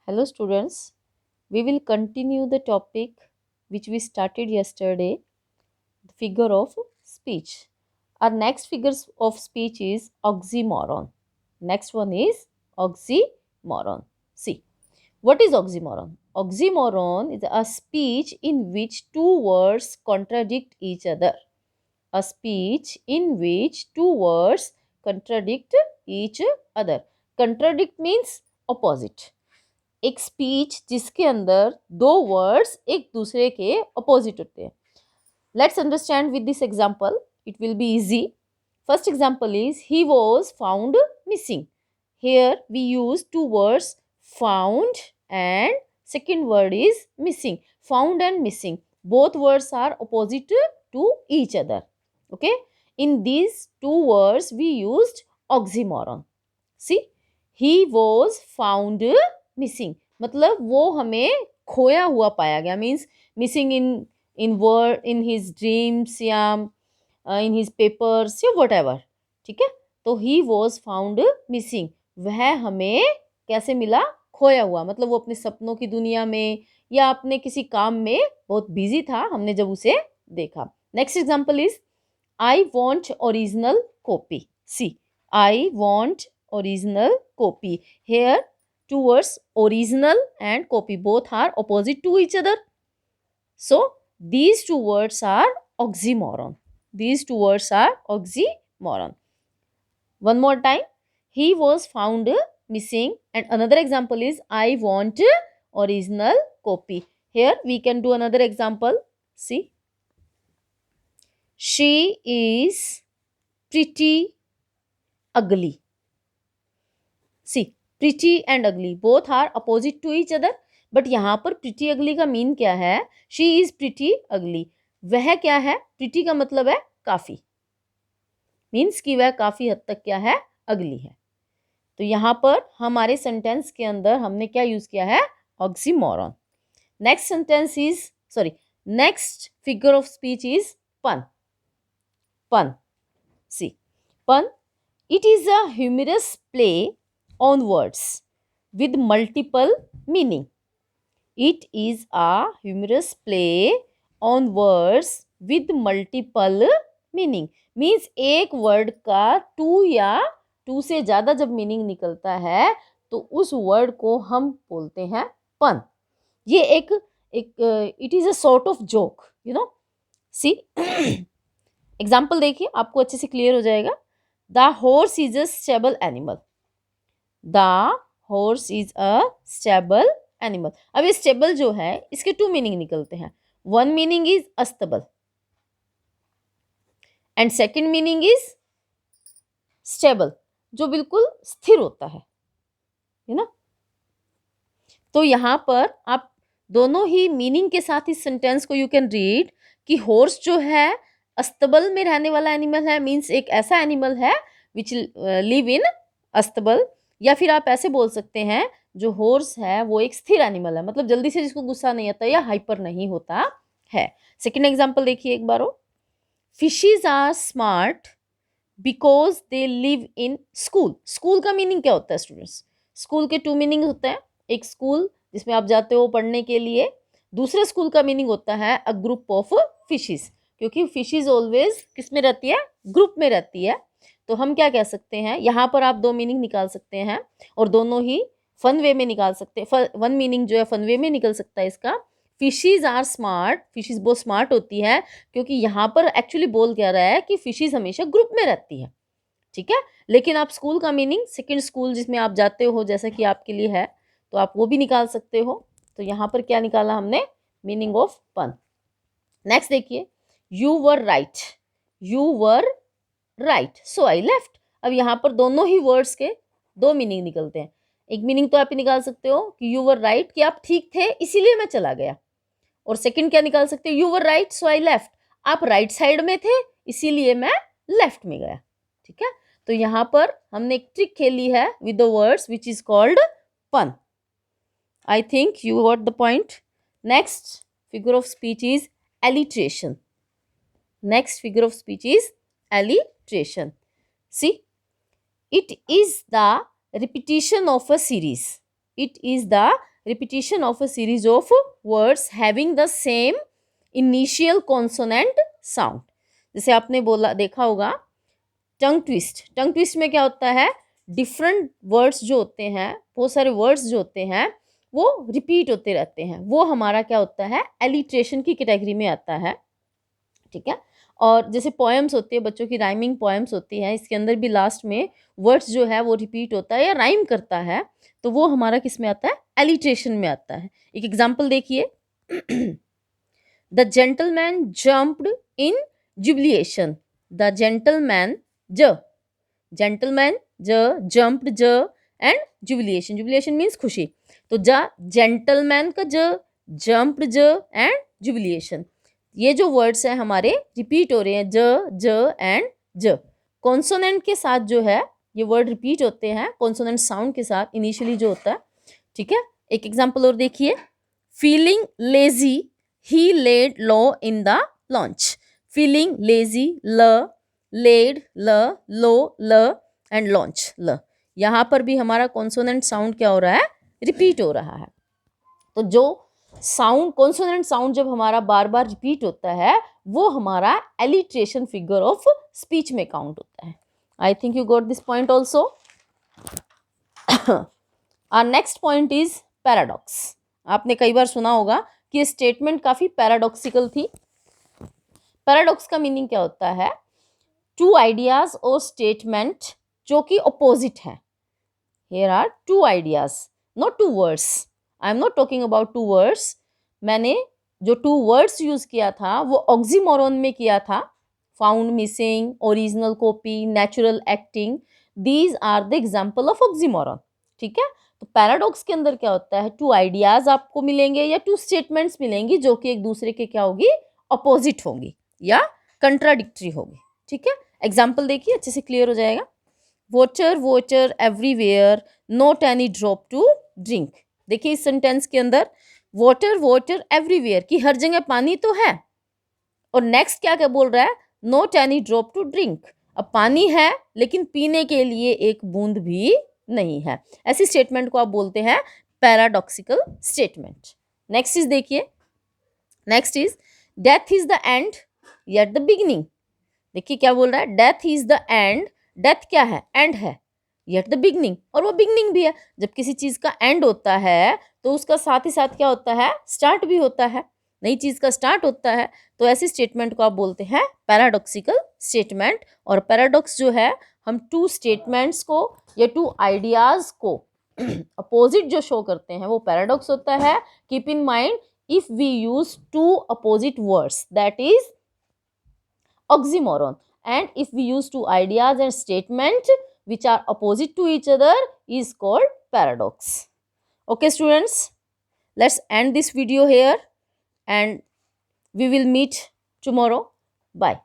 Hello students, we will continue the topic which we started yesterday, the figure of speech. Our next figures of speech is oxymoron. Next one is oxymoron. See, what is oxymoron? Oxymoron is a speech in which two words contradict each other. A speech in which two words contradict each other. Contradict means opposite. एक speech जिसके अंदर दो words एक दूसरे के opposite होते हैं. Let's understand with this example. It will be easy. First example is he was found missing. Here we use two words found and second word is missing. Found and missing, both words are opposite to each other. Okay, in these two words we used oxymoron. See, he was found missing मतलब वो हमें खोया हुआ पाया गया. Means missing in word, in his dreams या in his papers या what ever. ठीक है, तो ही वॉज फाउंड मिसिंग, वह हमें कैसे मिला? खोया हुआ. मतलब वो अपने सपनों की दुनिया में या अपने किसी काम में बहुत बिजी था, हमने जब उसे देखा. Next example is I want original copy. See, I want original copy. Here two words original and copy both are opposite to each other, so these two words are oxymoron. These two words are oxymoron. One more time, he was found missing, and another example is I want original copy. Here we can do another example. See, she is pretty ugly. See, pretty and ugly both are opposite to each other. But यहाँ पर pretty अगली का mean क्या है? She is pretty अगली. वह क्या है? प्रिटी का मतलब है काफी, मीन्स कि वह काफी हद तक क्या है? अगली है. तो यहाँ पर हमारे सेंटेंस के अंदर हमने क्या यूज किया है? Oxymoron. Next sentence is next figure of speech is pun. Pun, see, pun, it is a humorous play on words with multiple meaning. It is a humorous play on words with multiple meaning. Means एक word का to या to से ज़्यादा जब meaning निकलता है तो उस वर्ड को हम बोलते हैं पन. ये एक it is a sort of joke, you know. See, example देखिए, आपको अच्छे से क्लियर हो जाएगा. The horse is a stable animal. The horse is a stable animal. अब ये स्टेबल जो है इसके टू मीनिंग निकलते हैं. वन मीनिंग इज अस्तबल and second meaning is stable, जो बिल्कुल स्थिर होता है ना. तो यहाँ पर आप दोनों ही मीनिंग के साथ इस सेंटेंस को यू कैन रीड कि हॉर्स जो है अस्तबल में रहने वाला एनिमल है. मीन्स एक ऐसा एनिमल है विच लिव इन अस्तबल. या फिर आप ऐसे बोल सकते हैं जो हॉर्स है वो एक स्थिर एनिमल है, मतलब जल्दी से जिसको गुस्सा नहीं आता या हाइपर नहीं होता है. सेकेंड एग्जाम्पल देखिए एक बार. Fishes are smart because they live in school. School का मीनिंग क्या होता है स्टूडेंट्स? स्कूल के टू मीनिंग होते हैं. एक स्कूल जिसमें आप जाते हो पढ़ने के लिए. दूसरे स्कूल का मीनिंग होता है अ ग्रुप ऑफ फिशेज, क्योंकि फिशेज ऑलवेज किस में रहती है? ग्रुप में रहती है. तो हम क्या कह सकते हैं, यहाँ पर आप दो मीनिंग निकाल सकते हैं और दोनों ही फन वे में निकाल सकते हैं. वन मीनिंग जो है फन वे में निकल सकता है इसका. फिशेज आर स्मार्ट, फिशेज बहुत स्मार्ट होती है क्योंकि यहाँ पर एक्चुअली बोल क्या रहा है कि फिशेज हमेशा ग्रुप में रहती है. ठीक है, लेकिन आप स्कूल का मीनिंग सेकंड स्कूल जिसमें आप जाते हो जैसा कि आपके लिए है तो आप वो भी निकाल सकते हो. तो यहाँ पर क्या निकाला हमने? मीनिंग ऑफ पन. नेक्स्ट देखिए, you were right. You were right so I left. अब यहाँ पर दोनों ही वर्ड्स के दो मीनिंग निकलते हैं. एक मीनिंग तो आप निकाल सकते हो कि यू वर राइट, कि आप ठीक थे इसीलिए मैं चला गया. और सेकंड क्या निकाल सकते हो? You were right so I left, आप राइट साइड में थे इसीलिए मैं लेफ्ट में गया. ठीक है, तो यहाँ पर हमने एक ट्रिक खेली है with the words which is called pun. I think you got the point. Next figure of speech is alliteration. Next figure of speech is alliteration. See, it is the repetition of a series. It is the repetition of a series of words having the same initial consonant sound. जैसे आपने बोला देखा होगा टंग twist. टंग twist में क्या होता है, different words जो होते हैं, बहुत सारे वर्ड्स जो होते हैं वो रिपीट होते रहते हैं, वो हमारा क्या होता है, एलिट्रेशन की कैटेगरी में आता है. ठीक है. और जैसे पोएम्स होती है, बच्चों की राइमिंग पोएम्स होती है, इसके अंदर भी लास्ट में वर्ड्स जो है वो रिपीट होता है या राइम करता है, तो वो हमारा किस में आता है, एलिट्रेशन में आता है. एक एग्जाम्पल देखिए. The gentleman jumped in jubilation. The gentleman gentleman jumped and jubilation. Jubilation means खुशी. तो जेंटलमैन का जम्प्ड एंड जुबिलिएशन. ये जो वर्ड्स हैं हमारे रिपीट हो रहे हैं, एंड कॉन्सोनेंट के साथ जो है ये वर्ड रिपीट होते हैं, कॉन्सोनेंट साउंड के साथ इनिशियली जो होता है. ठीक है. एक एग्जांपल और देखिए. Feeling lazy he laid low in the lounge. Feeling lazy laid low and lounge यहाँ पर भी हमारा कॉन्सोनेंट साउंड क्या हो रहा है, रिपीट हो रहा है. तो जो साउंड कॉन्सोनेंट साउंड जब हमारा बार बार रिपीट होता है वो हमारा एलिट्रेशन फिगर ऑफ स्पीच में काउंट होता है. I think you got this point also. Our next point is paradox. आपने कई बार सुना होगा कि ये स्टेटमेंट काफी पैराडॉक्सिकल थी. पैराडॉक्स का मीनिंग क्या होता है, टू आइडियाज और स्टेटमेंट जो कि अपोजिट है. Here are two ideas, not two words. I am not talking about two words. मैंने जो टू वर्ड्स यूज किया था वो ऑक्सीमोरॉन में किया था. Found missing, original copy, natural acting, these are the example of oxymoron. ठीक है. तो पैराडॉक्स के अंदर क्या होता है, टू आइडियाज आपको मिलेंगे या टू स्टेटमेंट्स मिलेंगी जो कि एक दूसरे के क्या होगी, अपोजिट होंगी या कंट्राडिक्टरी होगी. ठीक है. एग्जाम्पल देखिए, अच्छे से क्लियर हो जाएगा. Water everywhere, not any drop to drink. देखिए इस सेंटेंस के अंदर वाटर एवरीवेयर की हर जगह पानी तो है, और नेक्स्ट क्या क्या बोल रहा है, not any drop to drink. अब पानी है लेकिन पीने के लिए एक बूंद भी नहीं है. ऐसी स्टेटमेंट को आप बोलते हैं पैराडॉक्सिकल स्टेटमेंट. नेक्स्ट इज देखिए. Next is death is the end yet the beginning. देखिए क्या बोल रहा है, death is the end. Death क्या है, एंड है, येट द बिगनिंग, और वो बिगनिंग भी है. जब किसी चीज का एंड होता है तो उसका साथ ही साथ क्या होता है, स्टार्ट भी होता है, नई चीज का स्टार्ट होता है. तो ऐसी स्टेटमेंट को आप बोलते हैं पैराडॉक्सिकल स्टेटमेंट. और पैराडॉक्स जो है, हम टू स्टेटमेंट्स को या टू आइडियाज को अपोजिट जो शो करते हैं वो पैराडॉक्स होता है. Keep in mind, if we use two opposite words that is oxymoron, and if we use two ideas and statement which are opposite to each other is called paradox. Okay students, let's end this video here and we will meet tomorrow. Bye.